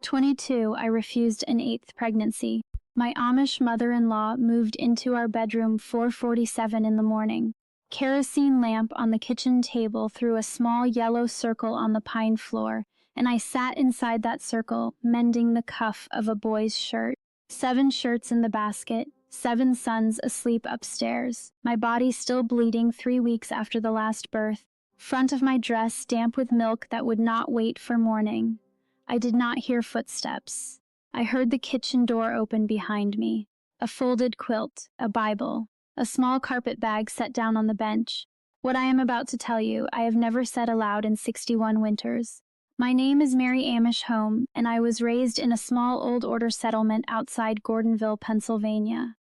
22. I refused an 8th pregnancy. My Amish mother-in-law moved into our bedroom 4:47 in the morning. Kerosene lamp on the kitchen table threw a small yellow circle on the pine floor, and I sat inside that circle, mending the cuff of a boy's shirt. 7 shirts in the basket, 7 sons asleep upstairs, my body still bleeding 3 weeks after the last birth, front of my dress damp with milk that would not wait for morning. I did not hear footsteps. I heard the kitchen door open behind me. A folded quilt, a Bible, a small carpetbag set down on the bench. What I am about to tell you, I have never said aloud in 61 winters. My name is Mary Amish Home, and I was raised in a small old-order settlement outside Gordonville, Pennsylvania.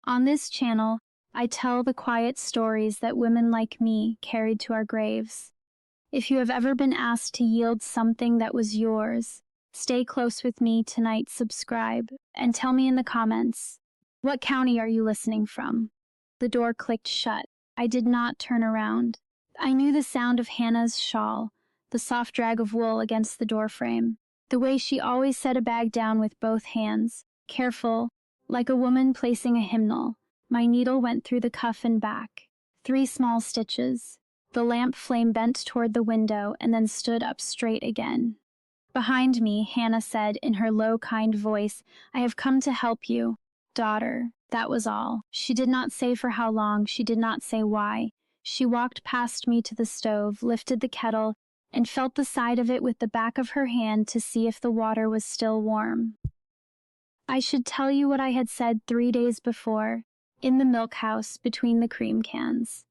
On this channel, I tell the quiet stories that women like me carried to our graves. If you have ever been asked to yield something that was yours, stay close with me tonight, subscribe, and tell me in the comments, what county are you listening from? The door clicked shut. I did not turn around. I knew the sound of Hannah's shawl, the soft drag of wool against the doorframe, the way she always set a bag down with both hands, careful, like a woman placing a hymnal. My needle went through the cuff and back. 3 small stitches. The lamp flame bent toward the window and then stood up straight again. Behind me, Hannah said in her low, kind voice, "I have come to help you, daughter." That was all. She did not say for how long, she did not say why. She walked past me to the stove, lifted the kettle, and felt the side of it with the back of her hand to see if the water was still warm. I should tell you what I had said 3 days before, in the milk house between the cream cans.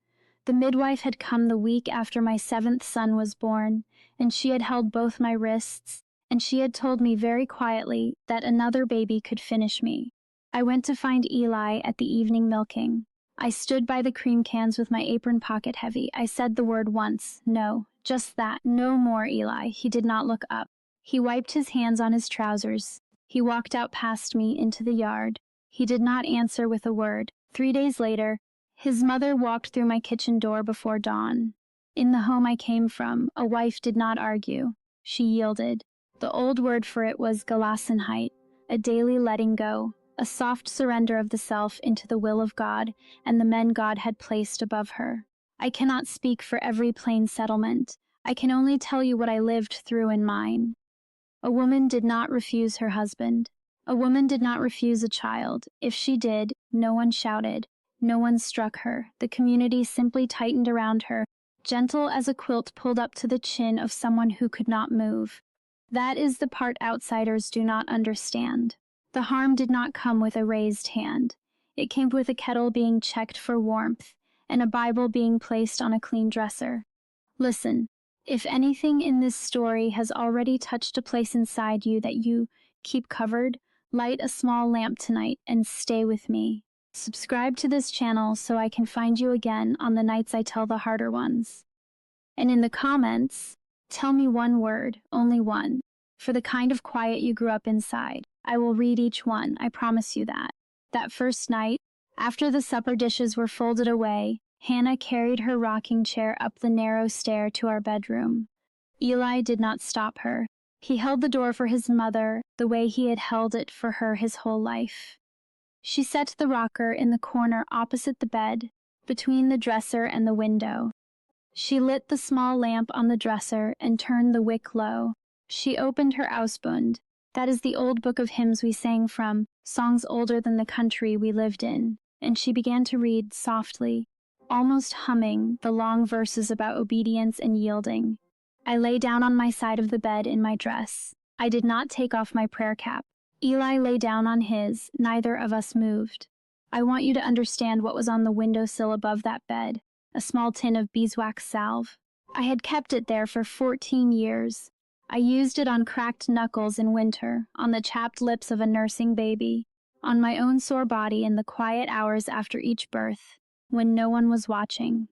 The midwife had come the week after my 7th son was born, and she had held both my wrists, and she had told me very quietly that another baby could finish me. I went to find Eli at the evening milking. I stood by the cream cans with my apron pocket heavy. I said the word once, no, just that, no more, Eli. He did not look up. He wiped his hands on his trousers. He walked out past me into the yard. He did not answer with a word. 3 days later, his mother walked through my kitchen door before dawn. In the home I came from, a wife did not argue. She yielded. The old word for it was Gelassenheit, a daily letting go, a soft surrender of the self into the will of God and the men God had placed above her. I cannot speak for every plain settlement. I can only tell you what I lived through in mine. A woman did not refuse her husband. A woman did not refuse a child. If she did, no one shouted. No one struck her. The community simply tightened around her, gentle as a quilt pulled up to the chin of someone who could not move. That is the part outsiders do not understand. The harm did not come with a raised hand. It came with a kettle being checked for warmth, and a Bible being placed on a clean dresser. Listen, if anything in this story has already touched a place inside you that you keep covered, light a small lamp tonight and stay with me. Subscribe to this channel so I can find you again on the nights I tell the harder ones. And in the comments, tell me one word, only one, for the kind of quiet you grew up inside. I will read each one, I promise you that. That first night, after the supper dishes were folded away, Hannah carried her rocking chair up the narrow stair to our bedroom. Eli did not stop her. He held the door for his mother the way he had held it for her his whole life. She set the rocker in the corner opposite the bed, between the dresser and the window. She lit the small lamp on the dresser and turned the wick low. She opened her Ausbund. That is the old book of hymns we sang from, songs older than the country we lived in, and she began to read softly, almost humming, the long verses about obedience and yielding. I lay down on my side of the bed in my dress. I did not take off my prayer cap. Eli lay down on his. Neither of us moved. I want you to understand what was on the windowsill above that bed, a small tin of beeswax salve. I had kept it there for 14 years. I used it on cracked knuckles in winter, on the chapped lips of a nursing baby, on my own sore body in the quiet hours after each birth, when no one was watching.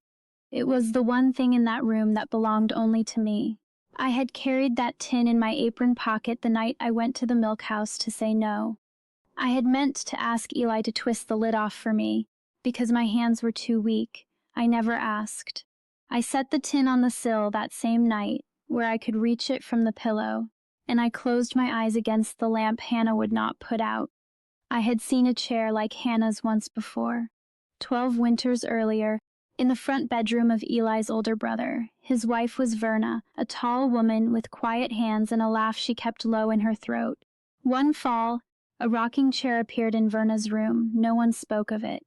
It was the one thing in that room that belonged only to me. I had carried that tin in my apron pocket the night I went to the milk house to say no. I had meant to ask Eli to twist the lid off for me, because my hands were too weak. I never asked. I set the tin on the sill that same night, where I could reach it from the pillow. and I closed my eyes against the lamp Hannah would not put out. I had seen a chair like Hannah's once before. 12 winters earlier, in the front bedroom of Eli's older brother. His wife was Verna, a tall woman with quiet hands and a laugh she kept low in her throat. One fall, a rocking chair appeared in Verna's room. No one spoke of it.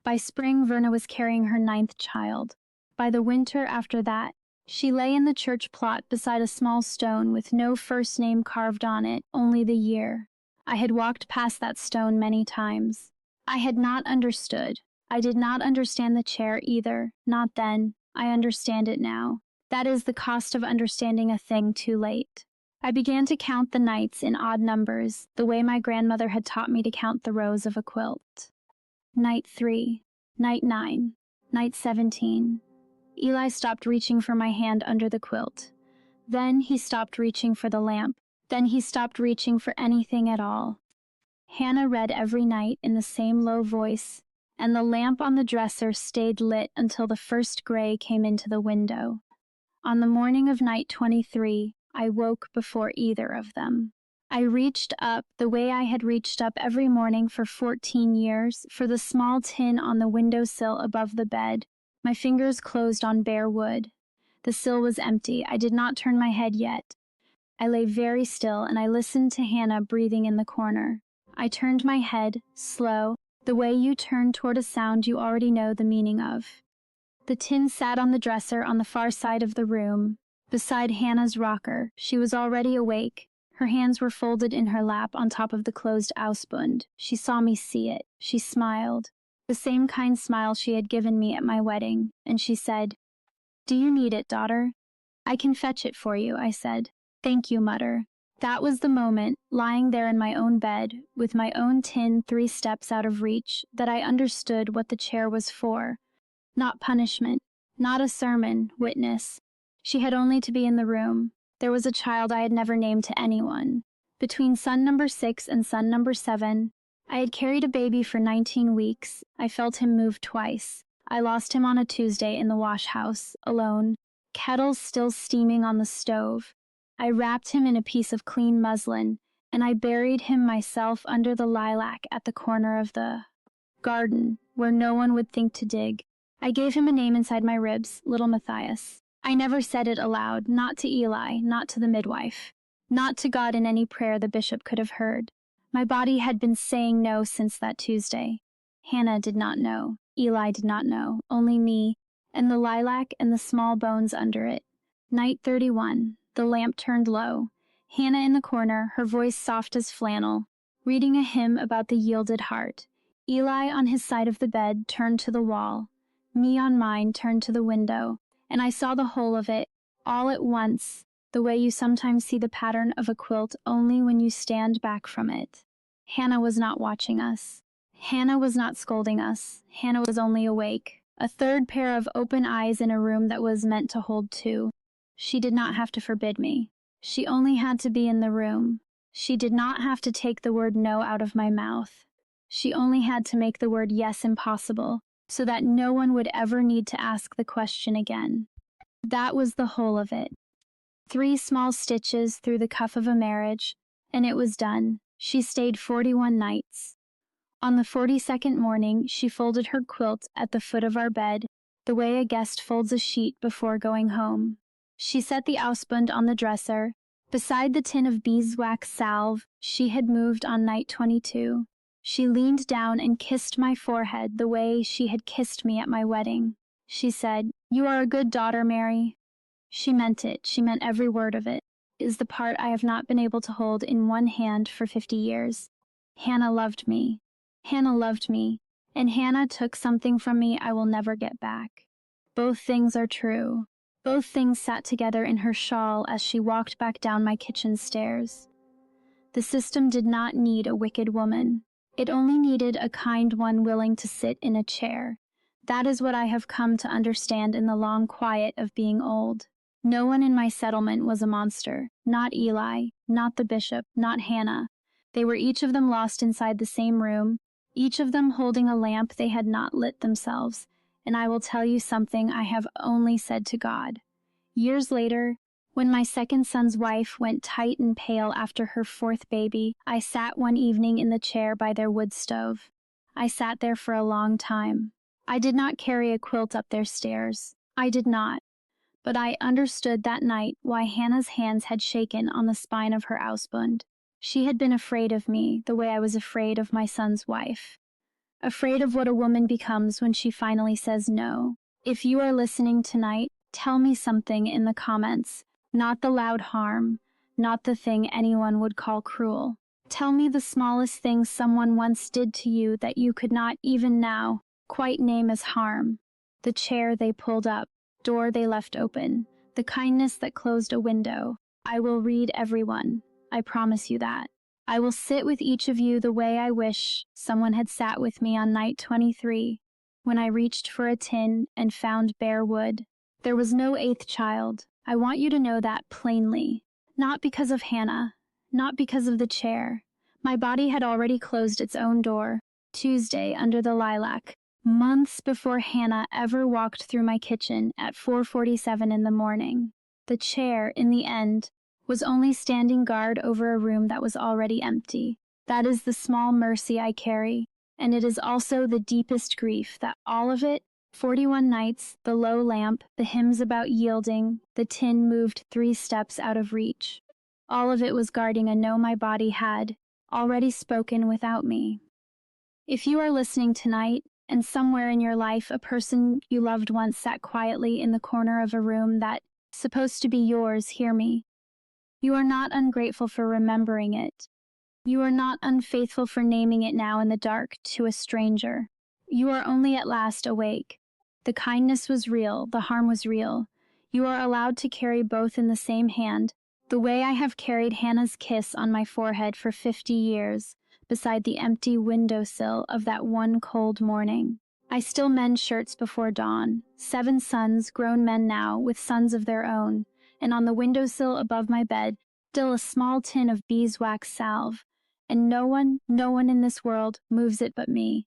By spring, Verna was carrying her 9th child. By the winter after that, she lay in the church plot beside a small stone with no first name carved on it, only the year. I had walked past that stone many times. I had not understood. I did not understand the chair either, not then. I understand it now. That is the cost of understanding a thing too late. I began to count the nights in odd numbers, the way my grandmother had taught me to count the rows of a quilt. Night 3, night 9, night 17. Eli stopped reaching for my hand under the quilt. Then he stopped reaching for the lamp. Then he stopped reaching for anything at all. Hannah read every night in the same low voice, and the lamp on the dresser stayed lit until the first gray came into the window. On the morning of night 23, I woke before either of them. I reached up the way I had reached up every morning for 14 years for the small tin on the windowsill above the bed. My fingers closed on bare wood. The sill was empty. I did not turn my head yet. I lay very still and I listened to Hannah breathing in the corner. I turned my head, slow, the way you turn toward a sound you already know the meaning of. The tin sat on the dresser on the far side of the room, beside Hannah's rocker. She was already awake. Her hands were folded in her lap on top of the closed ausbund. She saw me see it. She smiled, the same kind smile she had given me at my wedding, and she said, "Do you need it, daughter?" "I can fetch it for you," I said. "Thank you, Mother." That was the moment, lying there in my own bed, with my own tin 3 steps out of reach, that I understood what the chair was for. Not punishment, not a sermon, witness. She had only to be in the room. There was a child I had never named to anyone. Between son number 6 and son number 7, I had carried a baby for 19 weeks. I felt him move twice. I lost him on a Tuesday in the wash house, alone, kettles still steaming on the stove. I wrapped him in a piece of clean muslin, and I buried him myself under the lilac at the corner of the garden, where no one would think to dig. I gave him a name inside my ribs, little Matthias. I never said it aloud, not to Eli, not to the midwife, not to God in any prayer the bishop could have heard. My body had been saying no since that Tuesday. Hannah did not know. Eli did not know. Only me, and the lilac and the small bones under it. Night 31. The lamp turned low. Hannah in the corner, her voice soft as flannel, reading a hymn about the yielded heart. Eli on his side of the bed turned to the wall. Me on mine turned to the window, and I saw the whole of it, all at once, the way you sometimes see the pattern of a quilt only when you stand back from it. Hannah was not watching us. Hannah was not scolding us. Hannah was only awake. A third pair of open eyes in a room that was meant to hold 2. She did not have to forbid me. She only had to be in the room. She did not have to take the word no out of my mouth. She only had to make the word yes impossible, so that no one would ever need to ask the question again. That was the whole of it. 3 small stitches through the cuff of a marriage, and it was done. She stayed 41 nights. On the 42nd morning, she folded her quilt at the foot of our bed, the way a guest folds a sheet before going home. She set the ausbund on the dresser, beside the tin of beeswax salve she had moved on night 22. She leaned down and kissed my forehead the way she had kissed me at my wedding. She said, "You are a good daughter, Mary." She meant it. She meant every word of it. It is the part I have not been able to hold in one hand for 50 years. Hannah loved me. Hannah loved me, and Hannah took something from me I will never get back. Both things are true. Both things sat together in her shawl as she walked back down my kitchen stairs. The system did not need a wicked woman. It only needed a kind one willing to sit in a chair. That is what I have come to understand in the long quiet of being old. No one in my settlement was a monster. Not Eli, not the bishop, not Hannah. They were each of them lost inside the same room, each of them holding a lamp they had not lit themselves. And I will tell you something I have only said to God. Years later, When my second son's wife went tight and pale after her fourth baby, I sat one evening in the chair by their wood stove. I sat there for a long time. I did not carry a quilt up their stairs. I did not. But I understood that night why Hannah's hands had shaken on the spine of her Ausbund. She had been afraid of me the way I was afraid of my son's wife. Afraid of what a woman becomes when she finally says no. If you are listening tonight, tell me something in the comments. Not the loud harm, not the thing anyone would call cruel. Tell me the smallest thing someone once did to you that you could not even now quite name as harm. The chair they pulled up, door they left open, the kindness that closed a window. I will read everyone. I promise you that. I will sit with each of you the way I wish someone had sat with me on night 23, when I reached for a tin and found bare wood. There was no eighth child. I want you to know that plainly. Not because of Hannah, not because of the chair. My body had already closed its own door, Tuesday under the lilac, months before Hannah ever walked through my kitchen at 4:47 in the morning. The chair, in the end, was only standing guard over a room that was already empty. That is the small mercy I carry, and it is also the deepest grief that all of it, 41 nights, the low lamp, the hymns about yielding, the tin moved 3 steps out of reach. All of it was guarding a no my body had already spoken without me. If you are listening tonight, and somewhere in your life a person you loved once sat quietly in the corner of a room that supposed to be yours, hear me. You are not ungrateful for remembering it. You are not unfaithful for naming it now in the dark to a stranger. You are only at last awake. The kindness was real, the harm was real. You are allowed to carry both in the same hand, the way I have carried Hannah's kiss on my forehead for 50 years, beside the empty windowsill of that one cold morning. I still mend shirts before dawn, 7 sons, grown men now, with sons of their own, and on the windowsill above my bed, still a small tin of beeswax salve, and no one in this world moves it but me.